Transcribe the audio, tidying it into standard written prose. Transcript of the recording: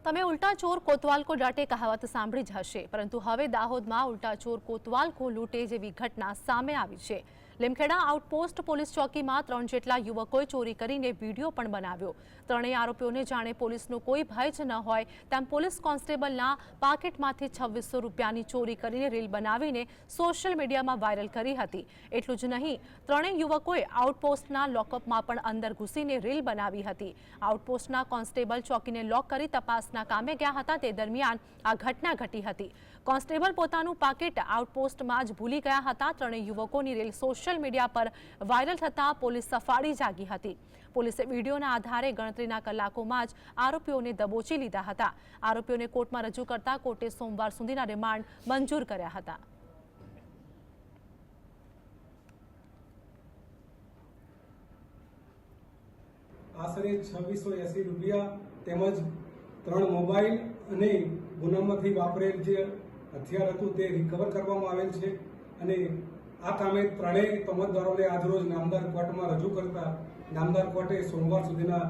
તમે ઉલ્ટા ચોર કોતવાલ કો ડાટે કહાવત સાંભળી જ હશે, પરંતુ હવે દાહોદમાં ઉલ્ટા ચોર કોતવાલ કો લૂંટે જેવી ઘટના સામે આવી છે। લીમખેડા આઉટપોસ્ટ પોલીસ ચોકીમાં 3 જેટલા યુવકોએ ચોરી કરીને વિડીયો પણ બનાવ્યો। ત્રણેય આરોપીઓને જાણે પોલીસનો કોઈ ભય જ ન હોય તેમ પોલીસ કોન્સ્ટેબલના પાકેટમાંથી 2600 રૂપિયાની ચોરી કરીને રીલ બનાવીને સોશિયલ મીડિયામાં વાયરલ કરી હતી। એટલું જ નહીં, ત્રણેય યુવકોએ આઉટપોસ્ટના લોકઅપમાં પણ અંદર ઘૂસીને રીલ બનાવી હતી। આઉટપોસ્ટના કોન્સ્ટેબલ ચોકીને લોક કરી તપાસના કામે ગયા હતા તે દરમિયાન આ ઘટના ઘટી હતી। કોન્સ્ટેબલ પોતાનું પાકેટ આઉટપોસ્ટમાં જ ભૂલી ગયા હતા। ત્રણેય યુવકોની રીલ સોશિયલ મીડિયા પર વાયરલ થતાં પોલીસ સફાળી જાગી હતી। પોલીસે વિડીયોના આધારે ગણતરીના કલાકોમાં જ આરોપીઓને દબોચી લીધા હતા। આરોપીઓને કોર્ટમાં રજૂ કરતા કોર્ટે સોમવાર સુધીના રિમાન્ડ મંજૂર કર્યા હતા। આશરે 2680 રૂપિયા તેમજ 3 મોબાઈલ અને ગુનામાંથી વાપરેલ જે હથિયાર હતું તે રિકવર કરવામાં આવેલ છે અને આ કામે ત્રણેય તમતદારોને આજરોજ નામદાર કોર્ટમાં રજૂ કરતા નામદાર કોર્ટે સોમવાર સુધીના